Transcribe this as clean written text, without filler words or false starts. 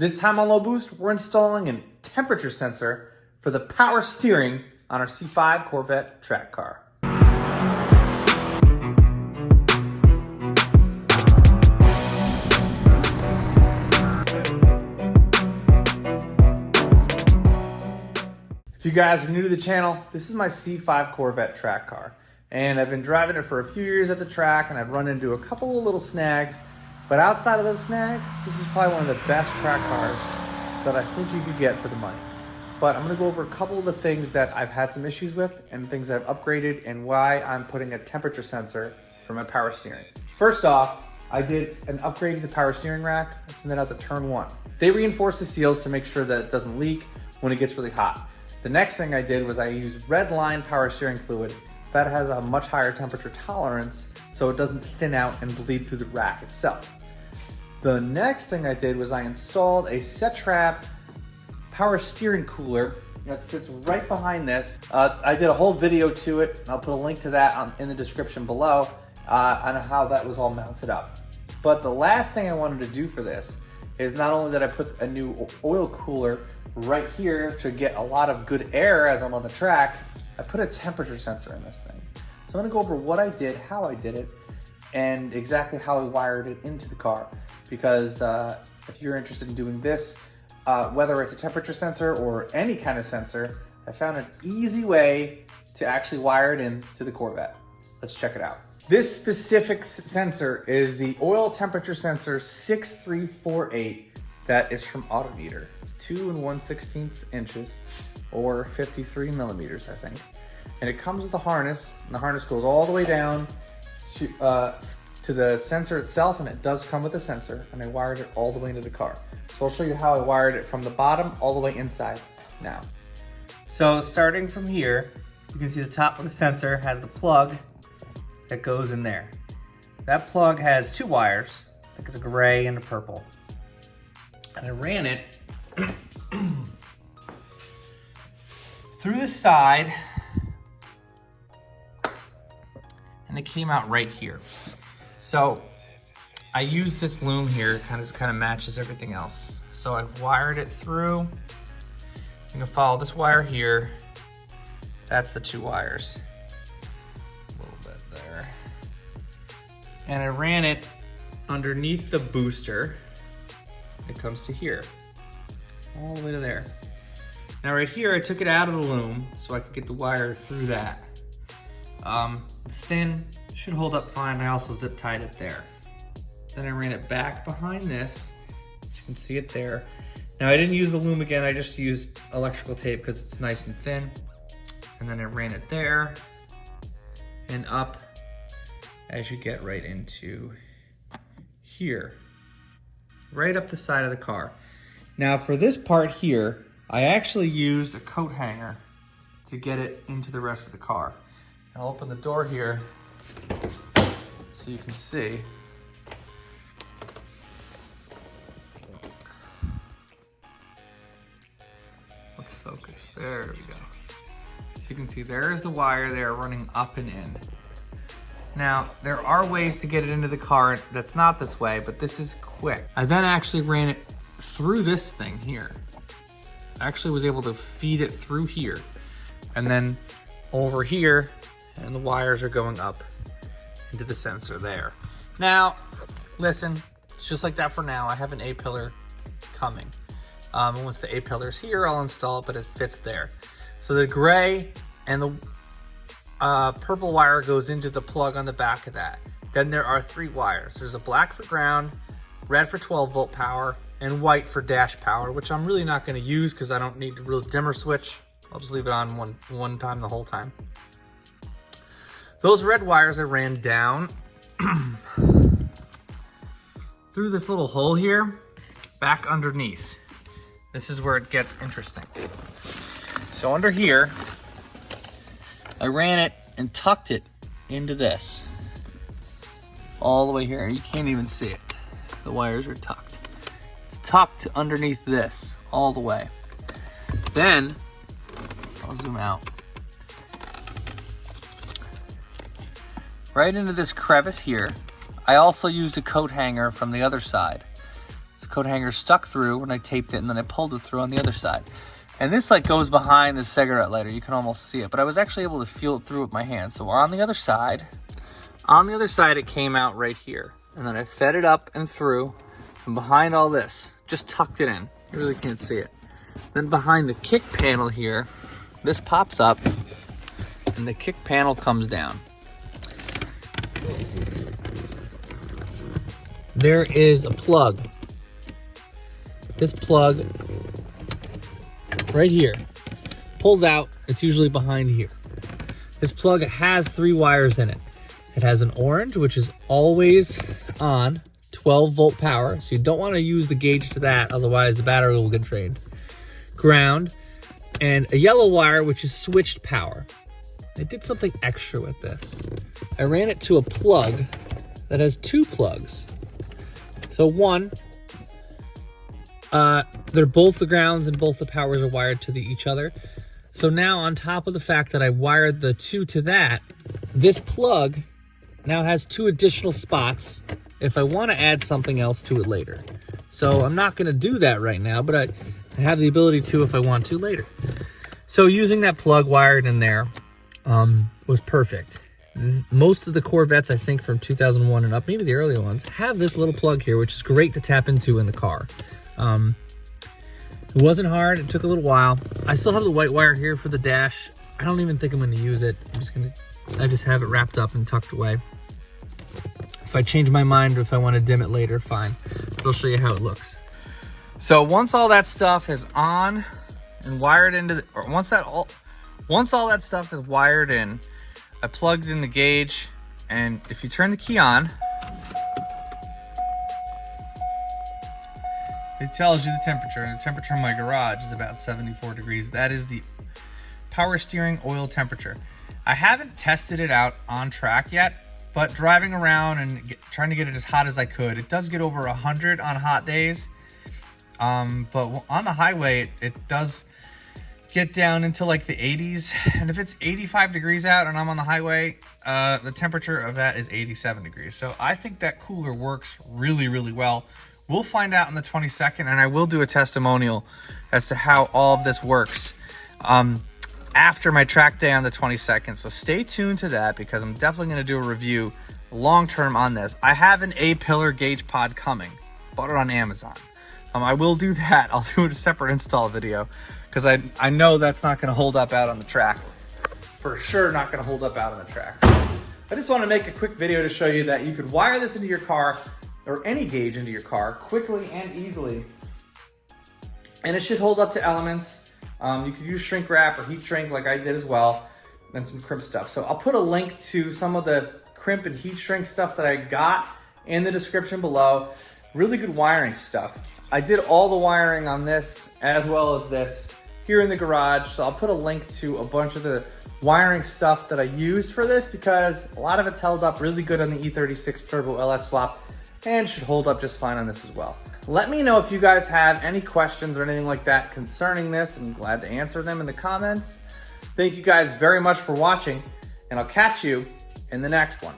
This time on Low Boost, we're installing a temperature sensor for the power steering on our C5 Corvette track car. If you guys are new to the channel, this is my C5 Corvette track car. And I've been driving it for a few years at the track, and I've run into a couple of little snags. But outside of those snags, this is probably one of the best track cars that I think you could get for the money. But I'm gonna go over a couple of the things that I've had some issues with and things I've upgraded and why I'm putting a temperature sensor for my power steering. First off, I did an upgrade to the power steering rack. I sent that out to turn 1. They reinforced the seals to make sure that it doesn't leak when it gets really hot. The next thing I did was I used red line power steering fluid that has a much higher temperature tolerance so it doesn't thin out and bleed through the rack itself. The next thing I did was I installed a set-trap power steering cooler that sits right behind this. I did a whole video to it, and I'll put a link to that in the description below on how that was all mounted up. But the last thing I wanted to do for this is not only that I put a new oil cooler right here to get a lot of good air as I'm on the track, I put a temperature sensor in this thing. So I'm gonna go over what I did, how I did it, and exactly how I wired it into the car. Because if you're interested in doing this, whether it's a temperature sensor or any kind of sensor, I found an easy way to actually wire it into the Corvette. Let's check it out. This specific sensor is the oil temperature sensor 6348 that is from Autometer. It's 2 1/16 inches or 53 millimeters, I think. And it comes with a harness, and the harness goes all the way down to the sensor itself, and it does come with a sensor, and I wired it all the way into the car. So I'll show you how I wired it from the bottom all the way inside now. So starting from here, you can see the top of the sensor has the plug that goes in there. That plug has 2 wires, I think it's a gray and a purple. And I ran it through the side, and it came out right here. So I use this loom here, kind of matches everything else. So I've wired it through. You can follow this wire here. That's the 2 wires. A little bit there. And I ran it underneath the booster. It comes to here, all the way to there. Now right here, I took it out of the loom so I could get the wire through that. It's thin, should hold up fine. I also zip tied it there. Then I ran it back behind this, so you can see it there. Now I didn't use the loom again, I just used electrical tape because it's nice and thin. And then I ran it there and up as you get right into here, right up the side of the car. Now for this part here, I actually used a coat hanger to get it into the rest of the car. I'll open the door here so you can see. Let's focus, there we go. So you can see there's the wire there running up and in. Now, there are ways to get it into the car that's not this way, but this is quick. I then actually ran it through this thing here. I actually was able to feed it through here. And then over here, and the wires are going up into the sensor there. Now, listen, it's just like that for now. I have an A-pillar coming. And once the A-pillar's here, I'll install it, but it fits there. So the gray and the purple wire goes into the plug on the back of that. Then there are 3 wires. There's a black for ground, red for 12-volt power, and white for dash power, which I'm really not going to use because I don't need a real dimmer switch. I'll just leave it on one time the whole time. Those red wires I ran down through this little hole here, back underneath. This is where it gets interesting. So under here, I ran it and tucked it into this. All the way here, you can't even see it. The wires are tucked. It's tucked underneath this, all the way. Then, I'll zoom out. Right into this crevice here, I also used a coat hanger from the other side. This coat hanger stuck through when I taped it, and then I pulled it through on the other side. And this like goes behind the cigarette lighter. You can almost see it, but I was actually able to feel it through with my hand. So on the other side, it came out right here. And then I fed it up and through, and behind all this, just tucked it in. You really can't see it. Then behind the kick panel here, this pops up, and the kick panel comes down. There is a plug. This plug right here pulls out. It's usually behind here. This plug has 3 wires in it. It has an orange, which is always on, 12 volt power. So you don't want to use the gauge to that, otherwise the battery will get drained. Ground, and a yellow wire, which is switched power. I did something extra with this. I ran it to a plug that has 2 plugs. So one, they're both the grounds and both the powers are wired to each other. So now on top of the fact that I wired the 2 to that, this plug now has 2 additional spots if I want to add something else to it later. So I'm not going to do that right now, but I have the ability to if I want to later. So using that plug wired in there was perfect. Most of the Corvettes, I think from 2001 and up, maybe the earlier ones, have this little plug here, which is great to tap into in the car. It wasn't hard. It took a little while. I still have the white wire here for the dash. I don't even think I'm going to use it. I just have it wrapped up and tucked away. If I change my mind or if I want to dim it later, fine. But I'll show you how it looks. So once all that stuff is on and wired into once all that stuff is wired in, I plugged in the gauge, and if you turn the key on, it tells you the temperature, and the temperature in my garage is about 74 degrees. That is the power steering oil temperature. I haven't tested it out on track yet, but driving around and trying to get it as hot as I could, it does get over 100 on hot days. But on the highway, it does get down into like the 80s. And if it's 85 degrees out and I'm on the highway, the temperature of that is 87 degrees. So I think that cooler works really, really well. We'll find out on the 22nd, and I will do a testimonial as to how all of this works after my track day on the 22nd. So stay tuned to that, because I'm definitely going to do a review long-term on this. I have an A-pillar gauge pod coming. Bought it on Amazon. I will do that. I'll do a separate install video, because I know that's not going to hold up out on the track. For sure not going to hold up out on the track. I just want to make a quick video to show you that you could wire this into your car, or any gauge into your car, quickly and easily. And it should hold up to elements. You could use shrink wrap or heat shrink like I did as well, and some crimp stuff. So I'll put a link to some of the crimp and heat shrink stuff that I got in the description below. Really good wiring stuff. I did all the wiring on this as well as this here in the garage. So I'll put a link to a bunch of the wiring stuff that I use for this, because a lot of it's held up really good on the E36 Turbo LS swap and should hold up just fine on this as well. Let me know if you guys have any questions or anything like that concerning this. I'm glad to answer them in the comments. Thank you guys very much for watching, and I'll catch you in the next one.